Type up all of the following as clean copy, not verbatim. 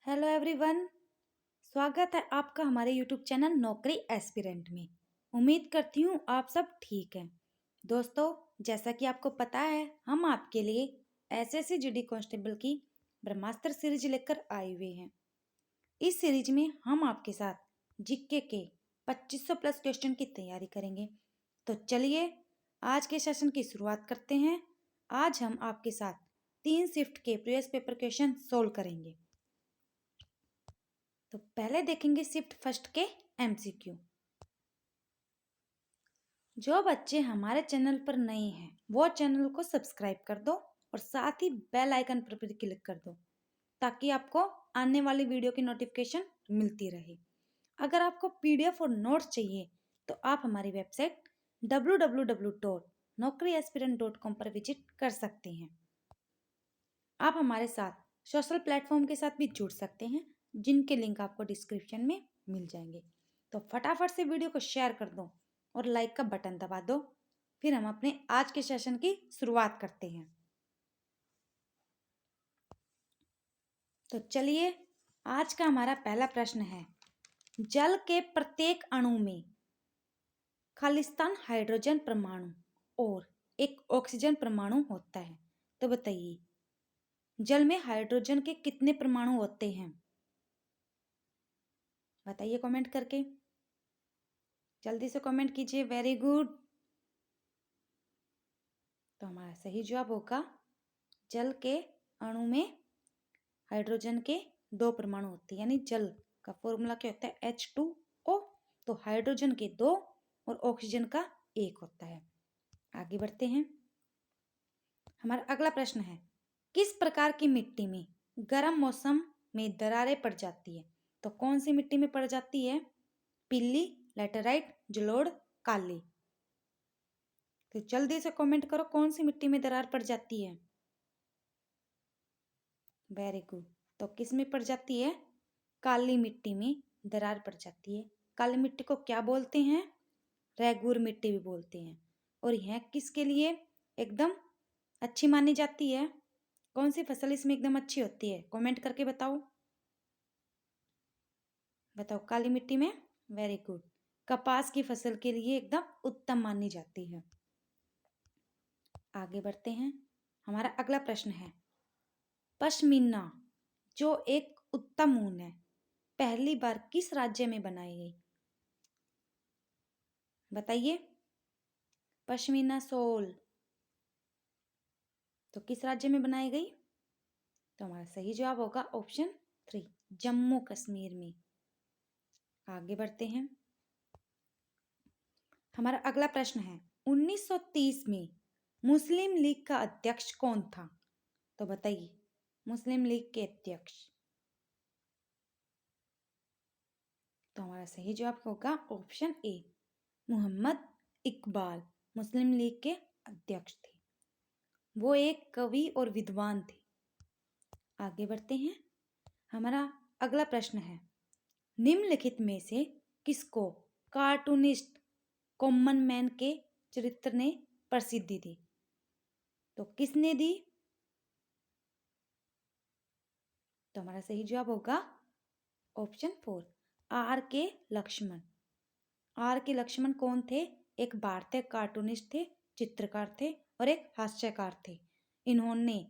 Hello everyone. स्वागत है आपका हमारे यूट्यूब चैनल नौकरी एस्पिरेंट में। उम्मीद करती हूँ आप सब ठीक हैं। दोस्तों, जैसा कि आपको पता है, हम आपके लिए एसएससी जीडी कांस्टेबल की ब्रह्मास्त्र सीरीज लेकर आए हुए हैं। इस सीरीज में हम आपके साथ जीके के 2500 प्लस क्वेश्चन की तैयारी करेंगे। तो चलिए आज के सेशन की शुरुआत करते हैं। आज हम आपके साथ 3 शिफ्ट के प्रीवियस पेपर क्वेश्चन सोल्व करेंगे। तो पहले देखेंगे शिफ्ट फर्स्ट के एमसीक्यू। जो बच्चे हमारे चैनल पर नए हैं वो चैनल को सब्सक्राइब कर दो और साथ ही बेल आइकन पर भी क्लिक कर दो ताकि आपको आने वाली वीडियो की नोटिफिकेशन मिलती रहे। अगर आपको पीडीएफ और नोट्स चाहिए तो आप हमारी वेबसाइट www.naukriaspirant.com पर विजिट कर सकते हैं। आप हमारे साथ सोशल प्लेटफॉर्म के साथ भी जुड़ सकते हैं जिनके लिंक आपको डिस्क्रिप्शन में मिल जाएंगे। तो फटाफट से वीडियो को शेयर कर दो और लाइक का बटन दबा दो। फिर हम अपने आज के सेशन की शुरुआत करते हैं। तो चलिए आज का हमारा पहला प्रश्न है, जल के प्रत्येक अणु में खालिस्तान हाइड्रोजन परमाणु और एक ऑक्सीजन परमाणु होता है। तो बताइए जल में हाइड्रोजन के कितने परमाणु होते हैं? बताइए कमेंट करके, जल्दी से कमेंट कीजिए। Very good. तो हमारा सही जवाब होगा जल के अणु में हाइड्रोजन के 2 परमाणु होते हैं, यानी जल का फॉर्मूला क्या होता है? H2O। तो हाइड्रोजन के 2 और ऑक्सीजन का 1 होता है। आगे बढ़ते हैं। हमारा अगला प्रश्न है, किस प्रकार की मिट्टी में गर्म मौसम में दरारें पड़ जाती है? तो कौन सी मिट्टी में पड़ जाती है? पीली, लैटेराइट, जलोढ़, काली। तो जल्दी से कमेंट करो कौन सी मिट्टी में दरार पड़ जाती है। Very good. तो किस में पड़ जाती है? काली मिट्टी में दरार पड़ जाती है। काली मिट्टी को क्या बोलते हैं? रेगूर मिट्टी भी बोलते हैं। और यह किसके लिए एकदम अच्छी मानी जाती है? कौन सी फसल इसमें एकदम अच्छी होती है? कमेंट करके बताओ। बताओ काली मिट्टी में। Very good. कपास की फसल के लिए एकदम उत्तम मानी जाती है। आगे बढ़ते हैं। हमारा अगला प्रश्न है, पश्मीना जो एक उत्तम ऊन है पहली बार किस राज्य में बनाई गई? बताइए। पश्मीना शॉल तो किस राज्य में बनाई गई? तो हमारा सही जवाब होगा ऑप्शन 3, जम्मू कश्मीर में। आगे बढ़ते हैं। हमारा अगला प्रश्न है, 1930 में मुस्लिम लीग का अध्यक्ष कौन था? तो बताइए मुस्लिम लीग के अध्यक्ष। तो हमारा सही जवाब होगा ऑप्शन ए, मोहम्मद इकबाल मुस्लिम लीग के अध्यक्ष थे। वो एक कवि और विद्वान थे। आगे बढ़ते हैं। हमारा अगला प्रश्न है, निम्नलिखित में से किसको कार्टूनिस्ट कॉमन मैन के चरित्र ने प्रसिद्धि दी? तो किसने दी? तो हमारा सही जवाब होगा ऑप्शन 4, आर के लक्ष्मण। आर के लक्ष्मण कौन थे? एक भारतीय कार्टूनिस्ट थे, चित्रकार थे और एक हास्यकार थे। इन्होंने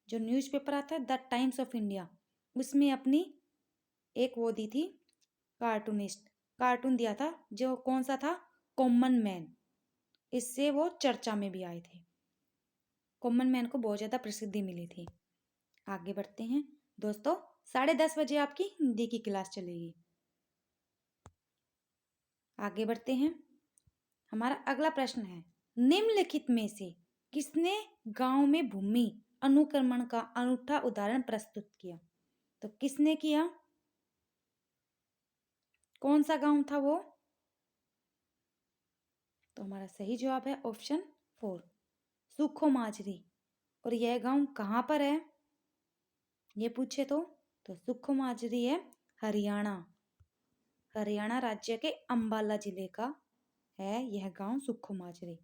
जो न्यूज़पेपर आता है द टाइम्स ऑफ इंडिया, उसमें अपनी एक वो दी थी, कार्टून दिया था, जो कौन सा था? Common man. इससे वो चर्चा में भी आए थे। कॉमन मैन को बहुत ज़्यादा प्रसिद्धि मिली थी। आगे बढ़ते हैं दोस्तों। 10:30 बजे आपकी हिंदी की क्लास चलेगी। आगे बढ़ते हैं। हमारा अगला प्रश्न है, निम्नलिखित में से किसने गांव में भूमि अनुक्रमण का अनूठा उदाहरण प्रस्तुत किया? तो किसने किया? कौन सा गांव था वो? तो हमारा सही जवाब है ऑप्शन 4, सुखो माजरी। और यह गांव कहाँ पर है ये पूछे तो सुखो माजरी है हरियाणा। हरियाणा राज्य के अंबाला जिले का है यह गांव सुखो माजरी।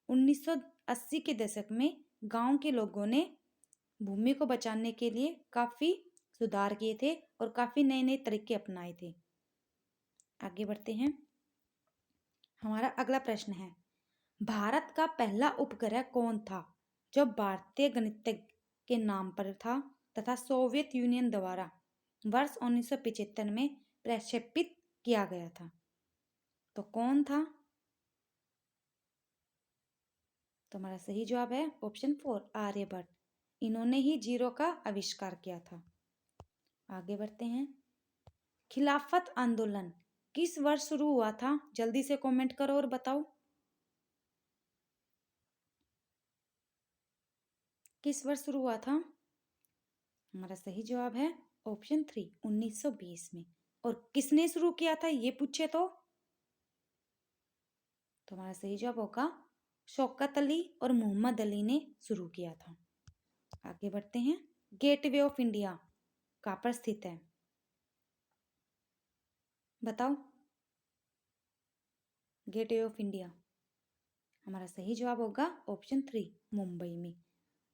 1980 के दशक में गांव के लोगों ने भूमि को बचाने के लिए काफी सुधार किए थे और काफी नए नए तरीके अपनाए थे। आगे बढ़ते हैं। हमारा अगला प्रश्न है, भारत का पहला उपग्रह कौन था जो भारतीय गणितज्ञ के नाम पर था तथा सोवियत यूनियन द्वारा वर्ष 1975 में प्रक्षेपित किया गया था? तो कौन था? तो हमारा सही जवाब है ऑप्शन 4, आर्यभट्ट। इन्होंने ही जीरो का आविष्कार किया था। आगे बढ़ते हैं। खिलाफत आंदोलन किस वर्ष शुरू हुआ था? जल्दी से कमेंट करो और बताओ किस वर्ष शुरू हुआ था। हमारा सही जवाब है ऑप्शन 3, 1920 में। और किसने शुरू किया था ये पूछे तो हमारा सही जवाब होगा शौकत अली और मोहम्मद अली ने शुरू किया था। आगे बढ़ते हैं। गेटवे ऑफ इंडिया कहाँ पर स्थित है? बताओ। गेटवे ऑफ इंडिया, हमारा सही जवाब होगा ऑप्शन 3, मुंबई में।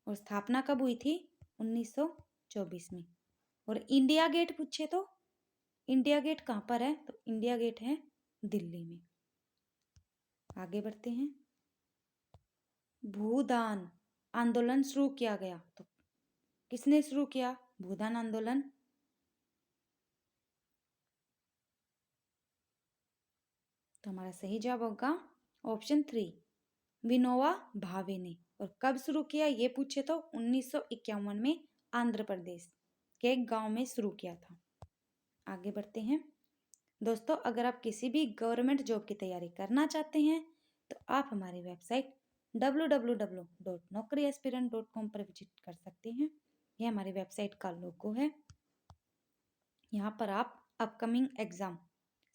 और स्थापना कब हुई थी? 1924 में। और इंडिया गेट पूछे तो इंडिया गेट कहाँ पर है? तो इंडिया गेट है दिल्ली में। आगे बढ़ते हैं। भूदान आंदोलन शुरू किया गया तो किसने शुरू किया भूदान आंदोलन? तो हमारा सही जवाब होगा ऑप्शन 3, विनोबा भावे ने। और कब शुरू किया ये पूछे तो 1951 में आंध्र प्रदेश के एक गांव में शुरू किया था। आगे बढ़ते हैं। दोस्तों, अगर आप किसी भी गवर्नमेंट जॉब की तैयारी करना चाहते हैं तो आप हमारी वेबसाइट www.naukriaspirant.com पर विजिट कर सकते हैं। यह हमारी वेबसाइट का लोगो है। यहाँ पर आप upcoming exam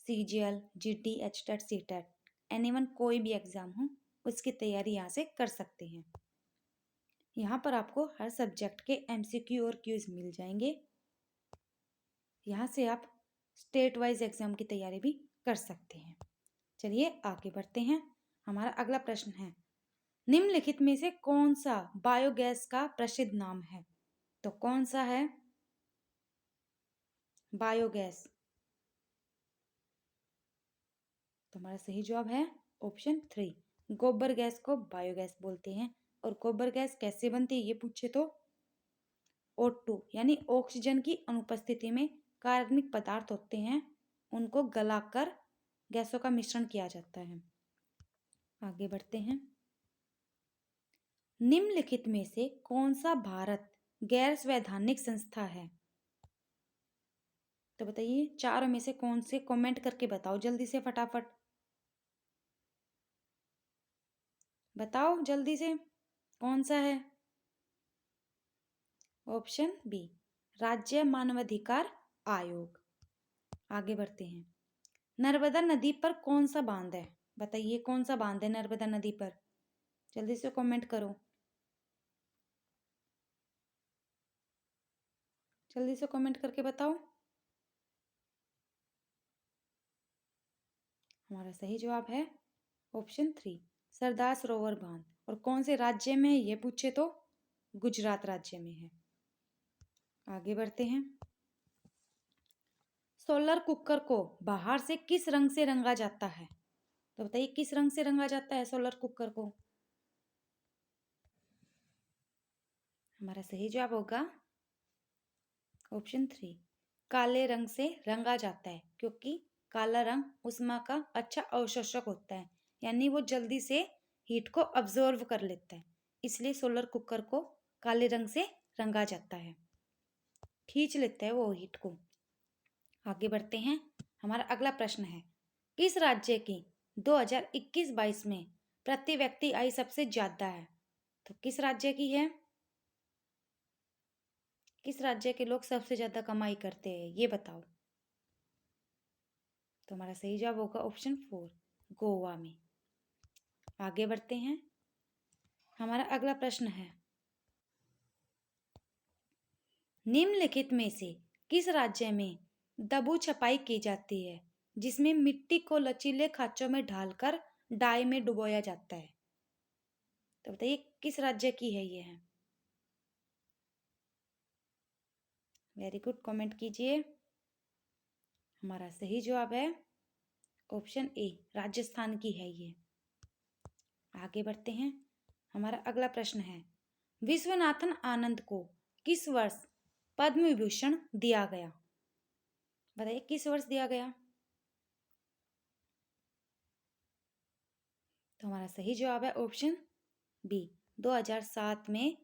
CGL, GT, HTET, CTET, anyone कोई भी एग्जाम हो उसकी तैयारी यहाँ से कर सकते हैं। यहाँ पर आपको हर सब्जेक्ट के MCQ और क्यूज मिल जाएंगे। यहाँ से आप स्टेट वाइज एग्जाम की तैयारी भी कर सकते हैं। चलिए आगे बढ़ते हैं। हमारा अगला प्रश्न है, निम्नलिखित में से कौन सा बायोगैस का प्रसिद्ध नाम है? तो कौन सा है बायोगैस? तो हमारा सही जवाब है ऑप्शन 3, गोबर गैस को बायोगैस बोलते हैं। और गोबर गैस कैसे बनती है ये पूछे तो O2 यानी ऑक्सीजन की अनुपस्थिति में कार्बनिक पदार्थ होते हैं, उनको गलाकर गैसों का मिश्रण किया जाता है। आगे बढ़ते हैं। निम्नलिखित में से कौन सा भारत गैर संवैधानिक संस्था है? तो बताइए चारों में से कौन से, कमेंट करके बताओ जल्दी से, फटाफट बताओ जल्दी से कौन सा है। ऑप्शन बी, राज्य मानवाधिकार आयोग। आगे बढ़ते हैं। नर्मदा नदी पर कौन सा बांध है? बताइए कौन सा बांध है नर्मदा नदी पर? जल्दी से कमेंट करो, जल्दी से कमेंट करके बताओ। हमारा सही जवाब है ऑप्शन 3, सरदार सरोवर बांध। और कौन से राज्य में है ये पूछे तो गुजरात राज्य में है। आगे बढ़ते हैं। सोलर कुकर को बाहर से किस रंग से रंगा जाता है? तो बताइए किस रंग से रंगा जाता है सोलर कुकर को? हमारा सही जवाब होगा ऑप्शन 3, काले रंग से रंगा जाता है, क्योंकि काला रंग ऊष्मा का अच्छा अवशोषक होता है, यानी वो जल्दी से हीट को अब्जॉर्व कर लेता है। इसलिए सोलर कुकर को काले रंग से रंगा जाता है, खींच लेता है वो हीट को। आगे बढ़ते हैं। हमारा अगला प्रश्न है, किस राज्य की 2021-22 में प्रति व्यक्ति आय सबसे ज्यादा है? तो किस राज्य की है? किस राज्य के लोग सबसे ज्यादा कमाई करते हैं ये बताओ। तो हमारा सही जवाब होगा ऑप्शन 4, गोवा में। आगे बढ़ते हैं। हमारा अगला प्रश्न है, निम्नलिखित में से किस राज्य में दबू छपाई की जाती है, जिसमें मिट्टी को लचीले खांचों में ढालकर डाई में डुबोया जाता है? तो बताइए किस राज्य की है ये है? वेरी गुड, कमेंट कीजिए। हमारा सही जवाब है ऑप्शन ए, राजस्थान की है ये। आगे बढ़ते हैं। हमारा अगला प्रश्न है, विश्वनाथन आनंद को किस वर्ष पद्म विभूषण दिया गया? बताइए किस वर्ष दिया गया? तो हमारा सही जवाब है ऑप्शन बी, 2007 में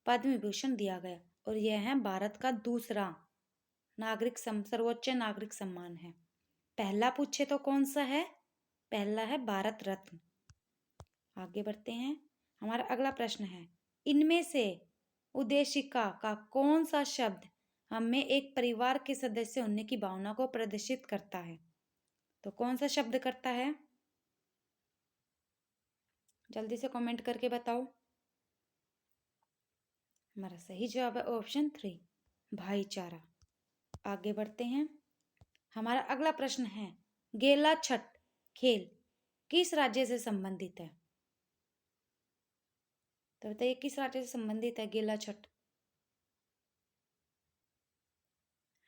पद्म विभूषण दिया गया और यह है भारत का दूसरा सर्वोच्च नागरिक सम्मान है। पहला पूछे तो कौन सा है? पहला है भारत रत्न। आगे बढ़ते हैं। हमारा अगला प्रश्न है, इनमें से उद्देशिका का कौन सा शब्द हमें एक परिवार के सदस्य होने की भावना को प्रदर्शित करता है? तो कौन सा शब्द करता है? जल्दी से कमेंट करके बताओ। हमारा सही जवाब है ऑप्शन 3, भाईचारा। आगे बढ़ते हैं। हमारा अगला प्रश्न है, गेला छठ खेल किस राज्य से संबंधित है? तो बताइए किस राज्य से संबंधित है गेला छठ?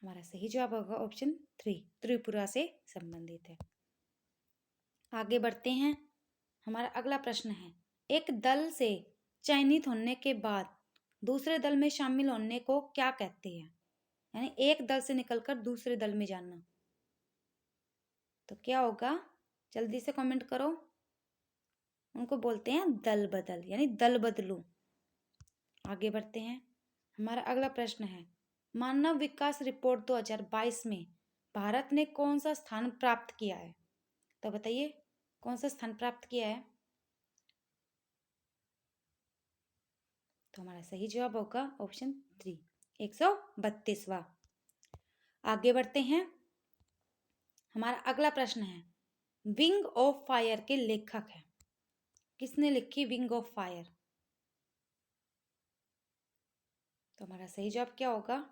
हमारा सही जवाब होगा ऑप्शन 3, त्रिपुरा से संबंधित है। आगे बढ़ते हैं। हमारा अगला प्रश्न है, एक दल से चयनित होने के बाद दूसरे दल में शामिल होने को क्या कहते हैं? यानी एक दल से निकलकर दूसरे दल में जाना, तो क्या होगा? जल्दी से कमेंट करो। उनको बोलते हैं दल बदल, यानी दल बदलू। आगे बढ़ते हैं। हमारा अगला प्रश्न है, मानव विकास रिपोर्ट 2022 में भारत ने कौन सा स्थान प्राप्त किया है? तो बताइए कौन सा स्थान प्राप्त किया है? तो हमारा सही जवाब होगा ऑप्शन 3, 132वां। आगे बढ़ते हैं। हमारा अगला प्रश्न है, विंग ऑफ फायर के लेखक है, किसने लिखी विंग ऑफ फायर? तो हमारा सही जवाब क्या होगा?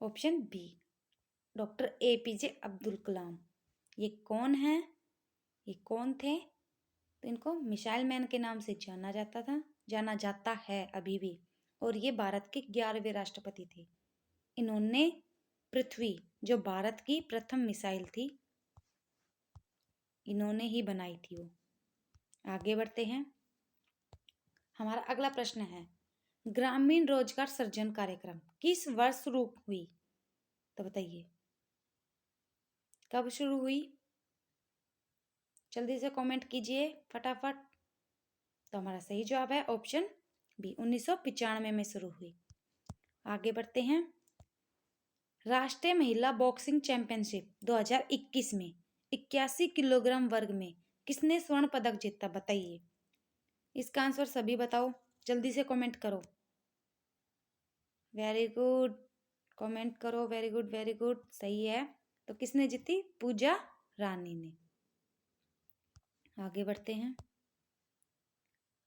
Option B, doctor APJ Abdul Kalam. ये कौन है? ये कौन थे? तो इनको मिसाइल मैन के नाम से जाना जाता है अभी भी, और ये भारत के 11वें राष्ट्रपति थे। इन्होंने पृथ्वी, जो भारत की प्रथम मिसाइल थी, इन्होंने ही बनाई थी वो। आगे बढ़ते हैं। हमारा अगला प्रश्न है, ग्रामीण रोजगार सृजन कार्यक्रम किस वर्ष शुरू हुई? तो बताइए कब शुरू हुई? जल्दी से कमेंट कीजिए फटाफट। तो हमारा सही जवाब है ऑप्शन बी, 1995 में शुरू हुई। आगे बढ़ते हैं। राष्ट्रीय महिला बॉक्सिंग चैंपियनशिप 2021 में 81 किलोग्राम वर्ग में किसने स्वर्ण पदक जीता? बताइए इसका आंसर सभी बताओ, जल्दी से कमेंट करो। वेरी गुड, कमेंट करो। वेरी गुड वेरी गुड, सही है। तो किसने जीती? पूजा रानी ने। आगे बढ़ते हैं।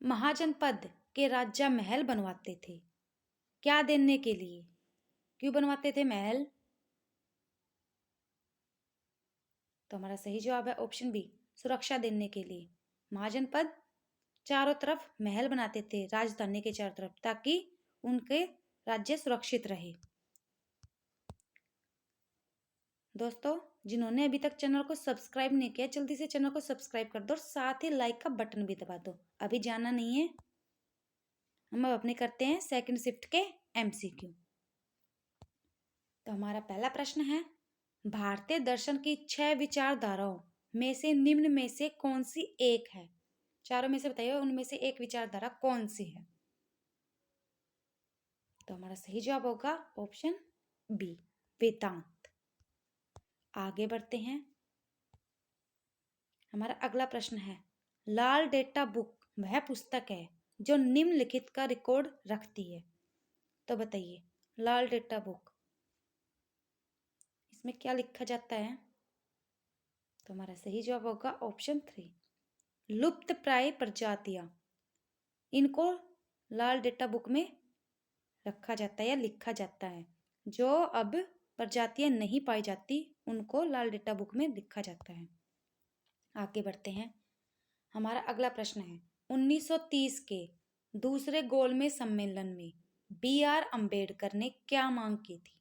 महाजनपद के राजा महल बनवाते थे, क्या देने के लिए? क्यों बनवाते थे महल? तो हमारा सही जवाब है ऑप्शन बी, सुरक्षा देने के लिए। महाजनपद चारों तरफ महल बनाते थे, राजधानी के चारों तरफ, ताकि उनके राज्य सुरक्षित रहे। दोस्तों, जिन्होंने अभी तक चैनल को सब्सक्राइब नहीं किया, जल्दी से चैनल को सब्सक्राइब कर दो और साथ ही लाइक का बटन भी दबा दो। अभी जाना नहीं है, हम अब अपने करते हैं सेकंड शिफ्ट के MCQ। तो हमारा पहला प्रश्न है, भारतीय दर्शन की 6 विचारधाराओं में से निम्न में से कौन सी एक है? चारों में से बताइए उनमें से एक विचारधारा कौन सी है? तो हमारा सही जवाब होगा ऑप्शन बी, वेदांत। आगे बढ़ते हैं। हमारा अगला प्रश्न है, लाल डेटा बुक वह पुस्तक है जो निम्नलिखित का रिकॉर्ड रखती है। तो बताइए लाल डेटा बुक, इसमें क्या लिखा जाता है? तो हमारा सही जवाब होगा ऑप्शन 3, लुप्त प्राय प्रजातियां, इनको लाल डेटा बुक में रखा जाता है या लिखा जाता है। जो अब प्रजातियां नहीं पाई जाती उनको लाल डेटा बुक में लिखा जाता है। आगे बढ़ते हैं। हमारा अगला प्रश्न है, 1930 के दूसरे गोलमेज सम्मेलन में BR अम्बेडकर ने क्या मांग की थी?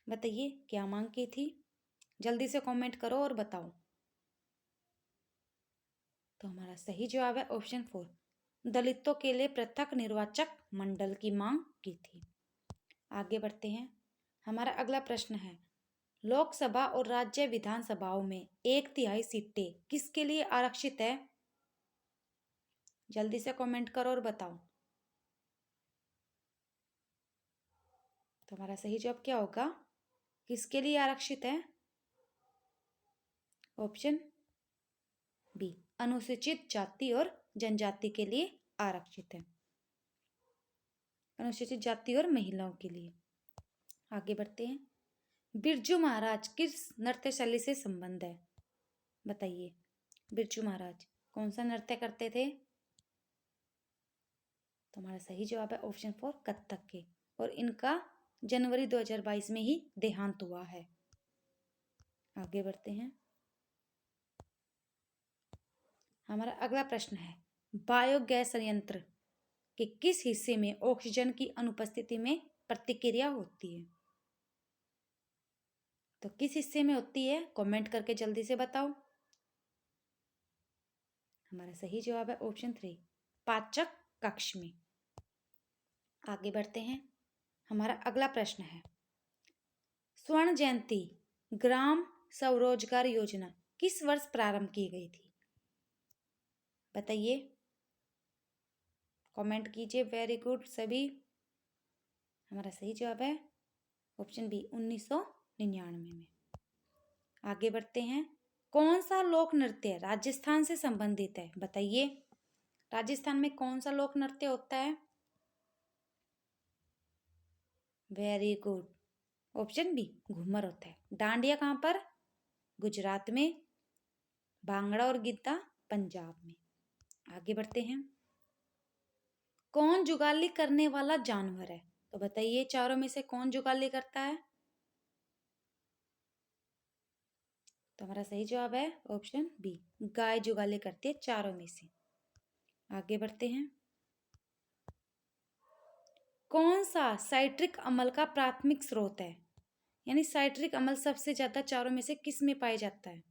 बताइए क्या मांग की थी? जल्दी से कमेंट करो और बताओ। तो हमारा सही जवाब है ऑप्शन 4, दलितों के लिए पृथक निर्वाचक मंडल की मांग की थी। आगे बढ़ते हैं। हमारा अगला प्रश्न है, लोकसभा और राज्य विधानसभाओं में 1/3 सीटें किसके लिए आरक्षित है? जल्दी से कमेंट करो और बताओ। तो हमारा सही जवाब क्या होगा? किसके लिए आरक्षित है? ऑप्शन बी, अनुसूचित जाति और जनजाति के लिए आरक्षित है। अनुसूचित जाति और महिलाओं के लिए। आगे बढ़ते हैं। बिरजू महाराज किस नृत्य शैली से संबंध है? बताइए। बिरजू महाराज कौन सा नृत्य करते थे? तो हमारा सही जवाब है ऑप्शन 4, कथक के। और इनका जनवरी 2022 में ही देहांत हुआ है। आगे बढ़ते हैं। हमारा अगला प्रश्न है, बायोगैस संयंत्र के किस हिस्से में ऑक्सीजन की अनुपस्थिति में प्रतिक्रिया होती है? तो किस हिस्से में होती है? कमेंट करके जल्दी से बताओ। हमारा सही जवाब है ऑप्शन 3, पाचक कक्ष में। आगे बढ़ते हैं। हमारा अगला प्रश्न है, स्वर्ण जयंती ग्राम स्वरोजगार योजना किस वर्ष प्रारंभ की गई थी? बताइए। कमेंट कीजिए। वेरी गुड सभी। हमारा सही जवाब है ऑप्शन बी, 1999 में। आगे बढ़ते हैं। कौन सा लोक नृत्य राजस्थान से संबंधित है? बताइए। राजस्थान में कौन सा लोक नृत्य होता है? Very good, option B, Ghoomar होता है। डांडिया कहाँ पर? गुजरात में। भांगड़ा और गिद्दा पंजाब में। आगे बढ़ते हैं। कौन जुगाली करने वाला जानवर है? तो बताइए चारों में से कौन जुगाली करता है? तो हमारा सही जवाब है ऑप्शन बी, गाय जुगाली करती है चारों में से। आगे बढ़ते हैं। कौन सा साइट्रिक अम्ल का प्राथमिक स्रोत है? यानी साइट्रिक अम्ल सबसे ज्यादा चारों में से किस में पाया जाता है?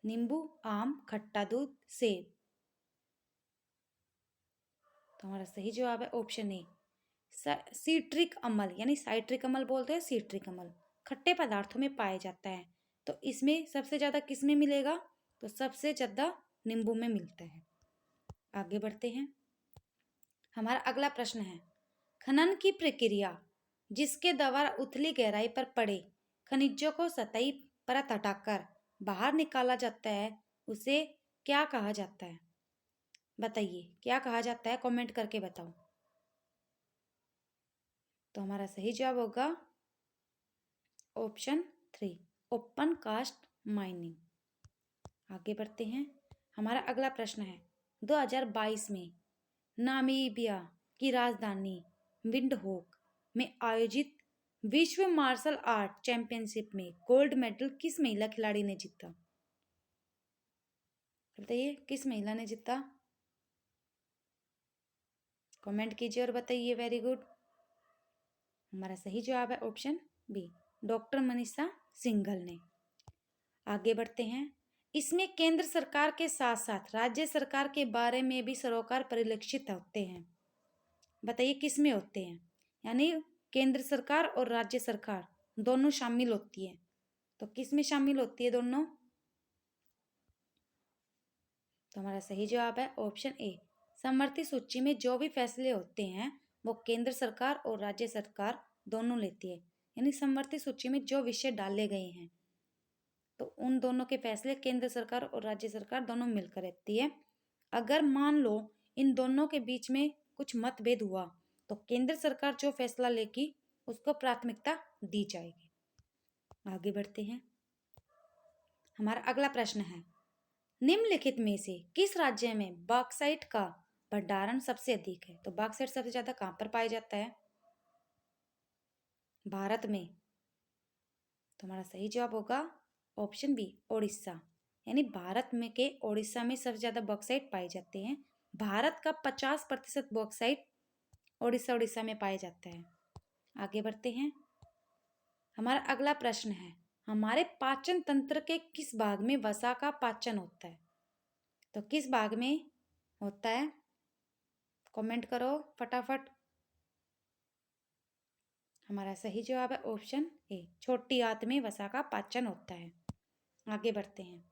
नींबू, आम, खट्टा दूध, सेब। तो हमारा सही जवाब है ऑप्शन ए, सीट्रिक अम्ल। यानी साइट्रिक अम्ल बोलते हैं सीट्रिक अम्ल खट्टे पदार्थों में पाया जाता है। तो इसमें सबसे ज्यादा किस में मिलेगा? तो सबसे ज्यादा नींबू में मिलता है। आगे बढ़ते हैं। हमारा अगला प्रश्न है, खनन की प्रक्रिया जिसके द्वारा उथली गहराई पर पड़े खनिजों को सतही परत हटाकर बाहर निकाला जाता है, उसे क्या कहा जाता है? बताइए क्या कहा जाता है? कमेंट करके बताओ। तो हमारा सही जवाब होगा ऑप्शन 3, ओपन कास्ट माइनिंग। आगे बढ़ते हैं। हमारा अगला प्रश्न है, 2022 में नामीबिया की राजधानी विंडहोक में आयोजित विश्व मार्शल आर्ट चैंपियनशिप में गोल्ड मेडल किस महिला खिलाड़ी ने जीता? बताइए किस महिला ने जीता? कमेंट कीजिए और बताइए। वेरी गुड, हमारा सही जवाब है option B, doctor Manisha Singhal ने। आगे बढ़ते हैं। इसमें केंद्र सरकार के साथ साथ राज्य सरकार के बारे में भी सरोकार परिलक्षित होते हैं। बताइए किस में होते हैं? यानी केंद्र सरकार और राज्य सरकार दोनों शामिल होती है। तो किस में शामिल होती है दोनों? तो हमारा सही जवाब है ऑप्शन ए, समवर्ती सूची में जो भी फैसले होते हैं वो केंद्र सरकार और राज्य सरकार दोनों लेती है। यानी समवर्ती सूची में जो विषय डाले गए हैं तो उन दोनों के फैसले केंद्र सरकार और राज्य सरकार दोनों मिलकर लेती है। अगर मान लो इन दोनों के बीच में कुछ मतभेद हुआ तो केंद्र सरकार जो फैसला लेगी उसको प्राथमिकता दी जाएगी। आगे बढ़ते हैं। हमारा अगला प्रश्न है, निम्नलिखित में से किस राज्य में बॉक्साइट का भंडारण सबसे अधिक है? तो बॉक्साइट सबसे ज्यादा कहां पर पाया जाता है? भारत में। तो हमारा सही जवाब होगा ऑप्शन बी, ओडिशा। यानी भारत में के ओडिशा में सबसे ज्यादा बॉक्साइट पाए जाते हैं। भारत का 50% बॉक्साइट उड़ीसा में पाया जाता है। आगे बढ़ते हैं। हमारा अगला प्रश्न है, हमारे पाचन तंत्र के किस भाग में वसा का पाचन होता है? तो किस भाग में होता है? कमेंट करो फटाफट। हमारा सही जवाब है ऑप्शन ए, छोटी आंत में वसा का पाचन होता है। आगे बढ़ते हैं।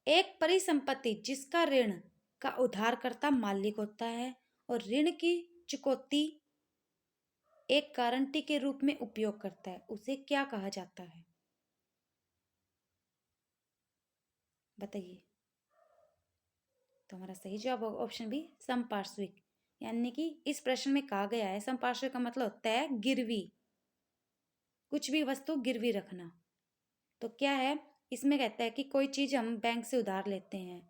एक परिसंपत्ति जिसका ऋण का उधारकर्ता मालिक होता है और ऋण की चुकौती एक गारंटी के रूप में उपयोग करता है, उसे क्या कहा जाता है? बताइए। तो हमारा सही जवाब होगा ऑप्शन बी, संपार्श्विक। यानी कि इस प्रश्न में कहा गया है संपार्श्विक का मतलब होता है गिरवी, कुछ भी वस्तु गिरवी रखना। तो क्या है, इसमें कहता है कि कोई चीज हम बैंक से उधार लेते हैं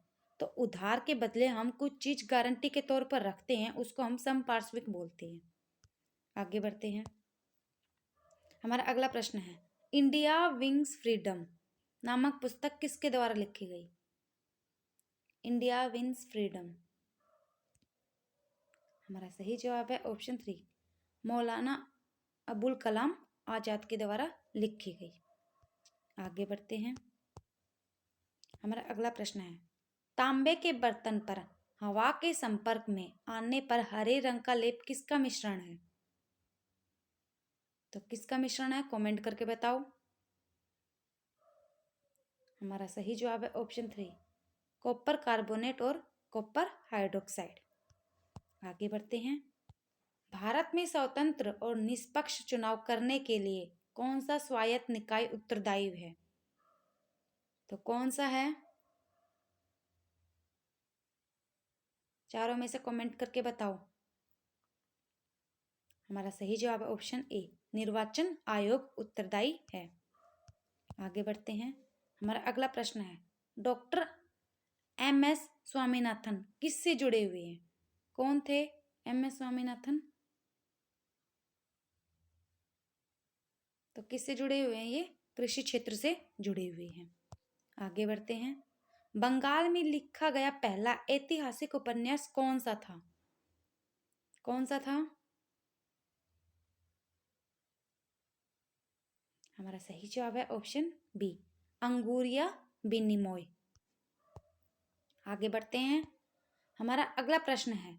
तो उधार के बदले हम कुछ चीज गारंटी के तौर पर रखते हैं, उसको हम संपार्श्विक बोलते हैं। आगे बढ़ते हैं। हमारा अगला प्रश्न है, इंडिया विंग्स फ्रीडम नामक पुस्तक किसके द्वारा लिखी गई? India wins freedom. हमारा सही जवाब है ऑप्शन 3, मौलाना अबुल कलाम आजाद के द्वारा लिखी गई। आगे बढ़ते हैं। हमारा अगला प्रश्न है, तांबे के बर्तन पर हवा के संपर्क में आने पर हरे रंग का लेप किसका मिश्रण है? तो किसका मिश्रण है, कमेंट करके बताओ। हमारा सही जवाब है ऑप्शन 3, कॉपर कार्बोनेट और कॉपर हाइड्रोक्साइड। आगे बढ़ते हैं। भारत में स्वतंत्र और निष्पक्ष चुनाव करने के लिए कौन सा स्वायत्त निकाय उत्तरदायी है? तो कौन सा है? चारों में से कमेंट करके बताओ। हमारा सही जवाब है ऑप्शन ए, निर्वाचन आयोग उत्तरदायी है। आगे बढ़ते हैं। हमारा अगला प्रश्न है, डॉक्टर एम एस स्वामीनाथन किससे जुड़े हुए हैं? कौन थे एम एस स्वामीनाथन? तो किससे जुड़े हुए हैं ये? कृषि क्षेत्र से जुड़े हुए हैं। आगे बढ़ते हैं। बंगाल में लिखा गया पहला ऐतिहासिक उपन्यास कौन सा था? कौन सा था? हमारा सही जवाब है ऑप्शन बी, अंगूरिया बिनिमोय। आगे बढ़ते हैं। हमारा अगला प्रश्न है,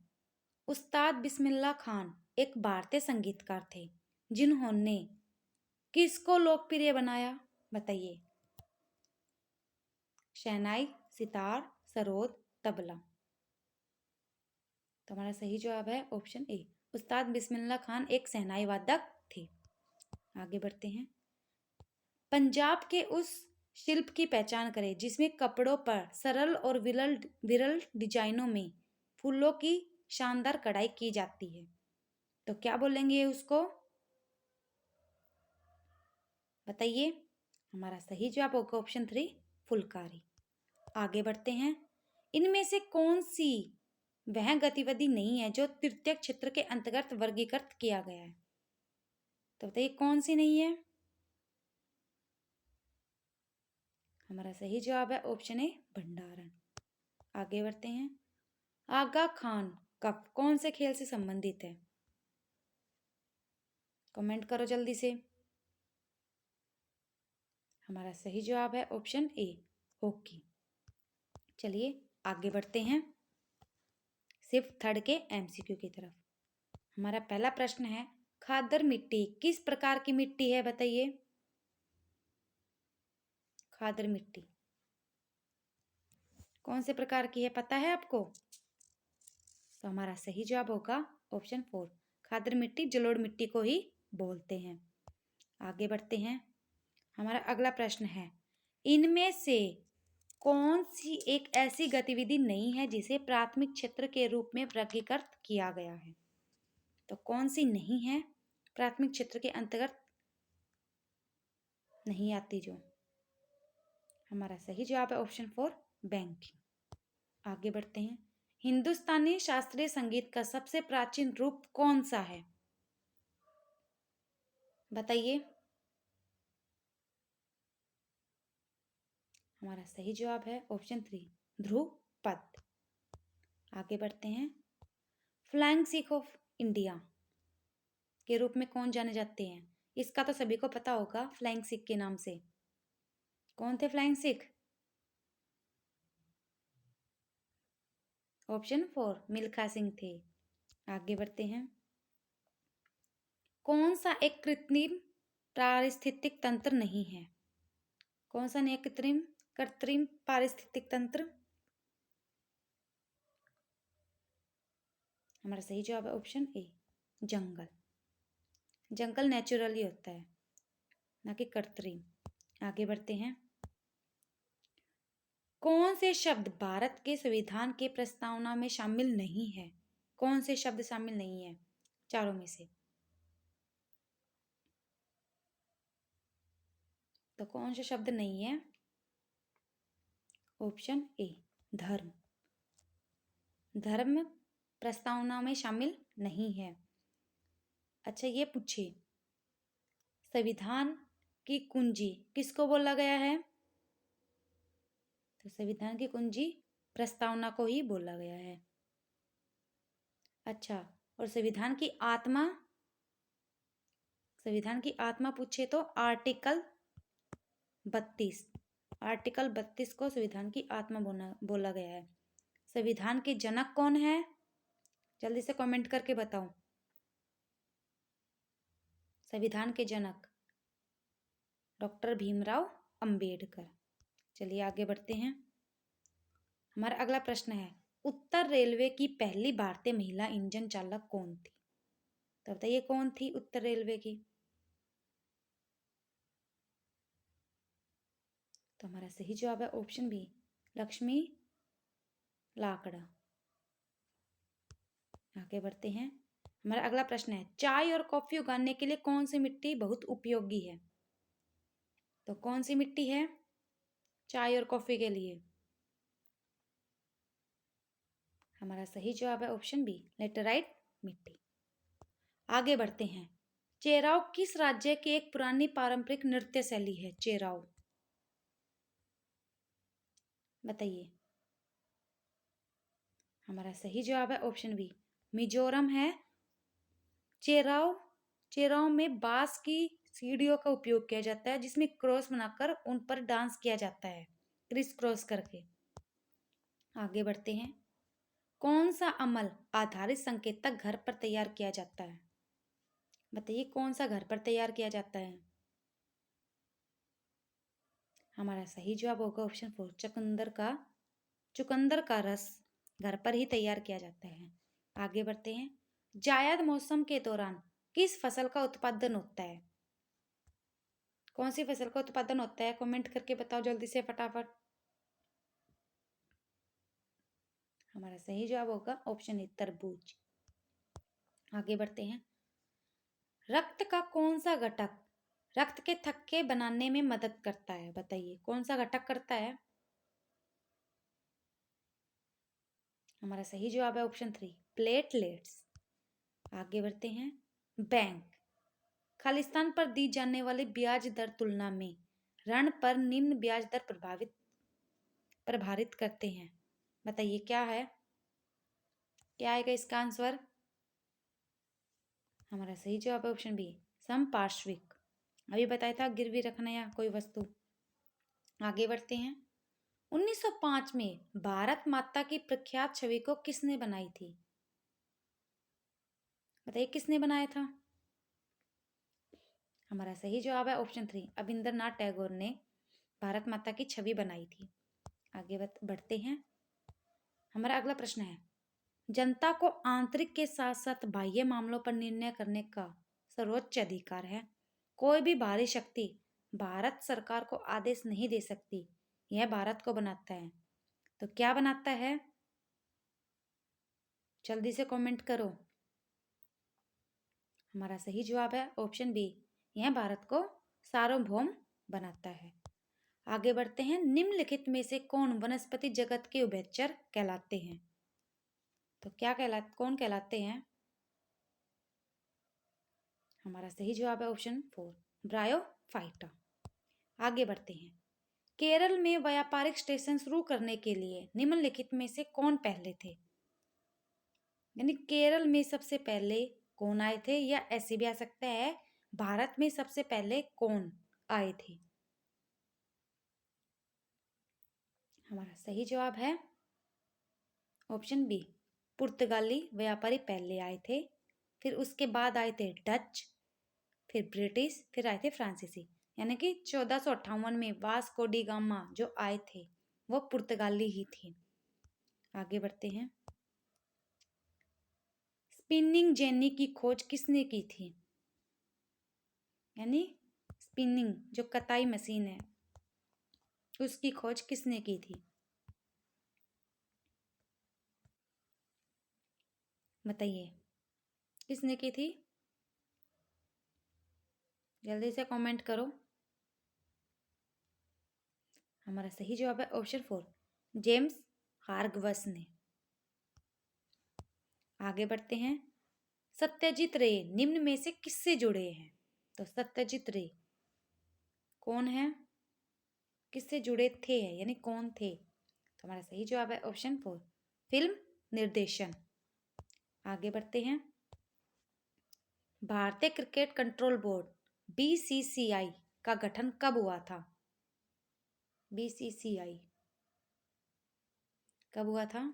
उस्ताद बिस्मिल्लाह खान एक भारतीय संगीतकार थे जिन्होंने किसको लोकप्रिय बनाया? बताइए। शहनाई, सितार, सरोद, तबला। तो हमारा सही जवाब है ऑप्शन ए, उस्ताद बिस्मिल्लाह खान एक शहनाई वादक थे। आगे बढ़ते हैं। पंजाब के उस शिल्प की पहचान करें जिसमें कपड़ों पर सरल और विरल विरल डिजाइनों में फूलों की शानदार कढ़ाई की जाती है। तो क्या बोलेंगे उसको? बताइए। हमारा सही जवाब होगा ऑप्शन 3, फुलकारी। आगे बढ़ते हैं। इनमें से कौन सी वह गतिविधि नहीं है जो तृतीय क्षेत्र के अंतर्गत वर्गीकृत किया गया है? तो बताइए कौन सी नहीं है? हमारा सही जवाब है ऑप्शन ए, भंडारण। आगे बढ़ते हैं। आगा खान कप कौन से खेल से संबंधित है? कमेंट करो जल्दी से। हमारा सही जवाब है ऑप्शन ए, हॉकी। चलिए आगे बढ़ते हैं सिर्फ थर्ड के एमसीक्यू की तरफ। हमारा पहला प्रश्न है, खादर मिट्टी किस प्रकार की मिट्टी है? बताइए। खादर मिट्टी कौन से प्रकार की है, पता है आपको? तो हमारा सही जवाब होगा ऑप्शन 4, खादर मिट्टी जलोढ़ मिट्टी को ही बोलते हैं। आगे बढ़ते हैं। हमारा अगला प्रश्न है, इनमें से कौन सी एक ऐसी गतिविधि नहीं है जिसे प्राथमिक क्षेत्र के रूप में वर्गीकृत किया गया है? तो कौन सी नहीं है प्राथमिक क्षेत्र के अंतर्गत नहीं आती जो? हमारा सही जवाब है ऑप्शन 4, बैंकिंग। आगे बढ़ते हैं। हिंदुस्तानी शास्त्रीय संगीत का सबसे प्राचीन रूप कौन सा है? बताइए। हमारा सही जवाब है ऑप्शन 3, ध्रुव पद। आगे बढ़ते हैं। फ्लाइंग सिख ऑफ इंडिया के रूप में कौन जाने जाते हैं? इसका तो सभी को पता होगा फ्लाइंग सिख के नाम से। कौन थे फ्लाइंग सिख? ऑप्शन 4 मिल्खा सिंह थे। आगे बढ़ते हैं। कौन सा एक कृत्रिम पारिस्थितिक तंत्र नहीं है? कौन सा नहीं कृत्रिम कृत्रिम पारिस्थितिक तंत्र? हमारा सही जवाब है option A jungle. Jungle naturally होता है, ना कि कृत्रिम। आगे बढ़ते हैं। कौन से शब्द भारत के संविधान के प्रस्तावना में शामिल नहीं है? कौन से शब्द शामिल नहीं है चारों में से? तो कौन से शब्द नहीं है? ऑप्शन ए धर्म। धर्म प्रस्तावना में शामिल नहीं है। अच्छा ये पूछे, संविधान की कुंजी किसको बोला गया है? तो संविधान की कुंजी प्रस्तावना को ही बोला गया है। अच्छा, और संविधान की आत्मा? संविधान की आत्मा पूछे तो आर्टिकल 32। आर्टिकल 32 को संविधान की आत्मा बोला गया है। संविधान के जनक कौन है? जल्दी से कमेंट करके बताओ। संविधान के जनक डॉक्टर भीमराव अंबेडकर। चलिए आगे बढ़ते हैं। हमारा अगला प्रश्न है, उत्तर रेलवे की पहली भारतीय महिला इंजन चालक कौन थी? तो बताइए कौन थी उत्तर रेलवे की? तो हमारा सही जवाब है ऑप्शन बी लक्ष्मी लाकड़ा। आगे बढ़ते हैं। हमारा अगला प्रश्न है, चाय और कॉफी उगाने के लिए कौन सी मिट्टी बहुत उपयोगी है? तो कौन सी मिट्टी है चाय और कॉफी के लिए? हमारा सही जवाब है ऑप्शन बी लेटेराइट मिट्टी। आगे बढ़ते हैं। चेराव किस राज्य की एक पुरानी पारंपरिक नृत्य शैली है? चेराव बताइए। हमारा सही जवाब है ऑप्शन बी मिजोरम है। चेराव चेराव में बांस की सीढ़ियों का उपयोग किया जाता है, जिसमें क्रॉस बनाकर उन पर डांस किया जाता है, क्रिस क्रॉस करके। आगे बढ़ते हैं। कौन सा अमल आधारित संकेतक घर पर तैयार किया जाता है? बताइए कौन सा घर पर तैयार किया जाता है? हमारा सही जवाब होगा ऑप्शन 4 चुकंदर का रस घर पर ही तैयार किया जाता है। आगे बढ़ते हैं। जायद मौसम के दौरान किस फसल का उत्पादन होता है? कौन सी फसल का उत्पादन होता है? कमेंट करके बताओ जल्दी से फटाफट। हमारा सही जवाब होगा ऑप्शन ए तरबूज। आगे बढ़ते हैं। रक्त का कौन सा घटक रक्त के थक्के बनाने में मदद करता है? बताइए कौन सा घटक करता है? हमारा सही जवाब है ऑप्शन 3 प्लेटलेट्स। आगे बढ़ते हैं। बैंक खालिस्तान पर दी जाने वाली ब्याज दर तुलना में ऋण पर निम्न ब्याज दर प्रभावित करते हैं। बताइए क्या है? क्या आएगा इसका आंसर? हमारा सही जवाब है ऑप्शन बी समपार्श्विक। अभी बताया था गिरवी रखना या कोई वस्तु। आगे बढ़ते हैं। 1905 में भारत माता की प्रख्यात छवि को किसने बनाई थी? बताइए किसने बनाया था? हमारा सही जवाब है ऑप्शन 3 अबिंदरनाथ टैगोर ने भारत माता की छवि बनाई थी। आगे बढ़ते हैं। हमारा अगला प्रश्न है, जनता को आंतरिक के साथ साथ बाह्य मामलों पर निर्णय करने का सर्वोच्च अधिकार है। कोई भी बाहरी शक्ति भारत सरकार को आदेश नहीं दे सकती, यह भारत को बनाता है। तो क्या बनाता है? जल्दी से कमेंट करो। हमारा सही जवाब है ऑप्शन बी यह भारत को सार्वभौम बनाता है। आगे बढ़ते हैं। निम्नलिखित में से कौन वनस्पति जगत के उभयचर कहलाते हैं? तो कौन कहलाते हैं? हमारा सही जवाब है ऑप्शन 4 ब्रायोफाइटा। आगे बढ़ते हैं। केरल में व्यापारिक स्टेशन शुरू करने के लिए निम्नलिखित में से कौन पहले थे? यानी केरल में सबसे पहले कौन आए थे, या ऐसे भी आ सकता है भारत में सबसे पहले कौन आए थे? हमारा सही जवाब है ऑप्शन बी, पुर्तगाली व्यापारी पहले आए थे, फिर उसके बाद आए थे डच, फिर ब्रिटिश, फिर आए थे फ्रांसीसी। यानी कि 1458 में वास्को डी गामा जो आए थे वो पुर्तगाली ही थे। आगे बढ़ते हैं। स्पिनिंग जेनी की खोज किसने की थी? यानी स्पिनिंग जो कताई मशीन है उसकी खोज किसने की थी? बताइए किसने की थी? जल्दी से कमेंट करो। हमारा सही जवाब है ऑप्शन 4, जेम्स हार्गवस ने। आगे बढ़ते हैं। सत्यजीत रे निम्न में से किससे जुड़े हैं? तो सत्यजीत रे कौन है, किससे जुड़े थे यानी कौन थे? तो हमारा सही जवाब है ऑप्शन 4, फिल्म निर्देशन। आगे बढ़ते हैं। भारतीय क्रिकेट कंट्रोल बोर्ड बीसीसीआई का गठन कब हुआ था? बीसीसीआई कब हुआ था?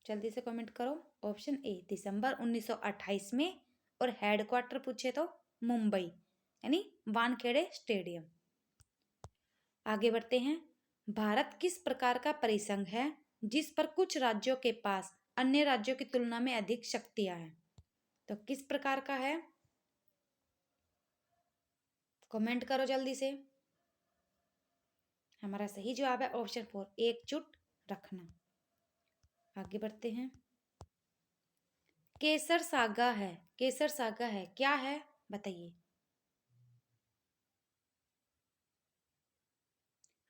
जल्दी से कमेंट करो। ऑप्शन ए दिसंबर 1928 में, और हेडक्वार्टर पूछे तो मुंबई यानी वानखेड़े स्टेडियम। आगे बढ़ते हैं। भारत किस प्रकार का परिसंघ है जिस पर कुछ राज्यों के पास अन्य राज्यों की तुलना में अधिक शक्तियां हैं? तो किस प्रकार का है? कमेंट करो जल्दी से। हमारा सही जवाब है ऑप्शन 4, एकजुट रखना। आगे बढ़ते हैं। केसर सागा है, केसर सागा है क्या है? बताइए।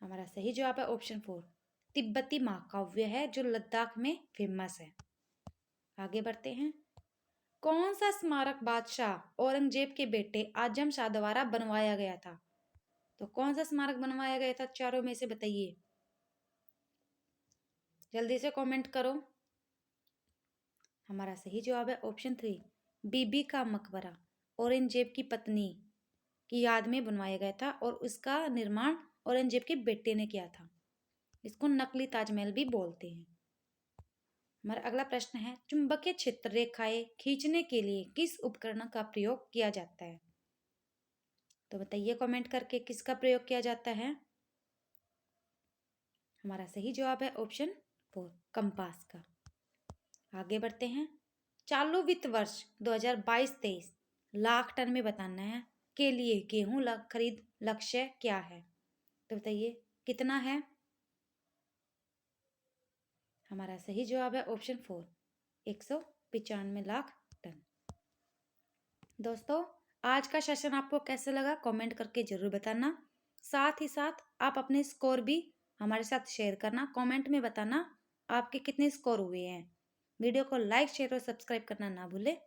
हमारा सही जवाब है ऑप्शन 4, तिब्बती महाकाव्य है जो लद्दाख में फेमस है। आगे बढ़ते हैं। कौन सा स्मारक बादशाह औरंगजेब के बेटे आजम शाह द्वारा बनवाया गया था? तो कौन सा स्मारक बनवाया गया था चारों में से? बताइए जल्दी से कमेंट करो। हमारा सही जवाब है ऑप्शन 3, बीबी का मकबरा औरंगजेब की पत्नी की याद में बनवाया गया था, और उसका निर्माण औरंगजेब के बेटे ने किया था। इसको नकली ताजमहल भी बोलते हैं। हमारा अगला प्रश्न है, चुंबकीय क्षेत्र रेखाएं खींचने के लिए किस उपकरण का प्रयोग किया जाता है? तो बताइए कमेंट करके किसका प्रयोग किया जाता है? हमारा सही जवाब है ऑप्शन 4, कंपास का। आगे बढ़ते हैं। चालू वित्त वर्ष 2022-23 लाख टन में बताना है के लिए गेहूं खरीद लक्ष्य क्या है? तो बताइए कितना है? हमारा सही जवाब है ऑप्शन 4, 195 लाख टन। दोस्तों आज का सेशन आपको कैसे लगा कमेंट करके जरूर बताना। साथ ही साथ आप अपने स्कोर भी हमारे साथ शेयर करना, कमेंट में बताना आपके कितने स्कोर हुए हैं। वीडियो को लाइक शेयर और सब्सक्राइब करना ना भूले।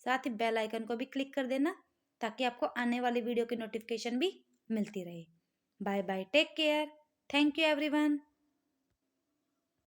साथ ही बेल आइकन को भी क्लिक कर देना ताकि आपको आने वाली वीडियो की नोटिफिकेशन भी मिलती रहे। Bye bye, take care, thank you everyone.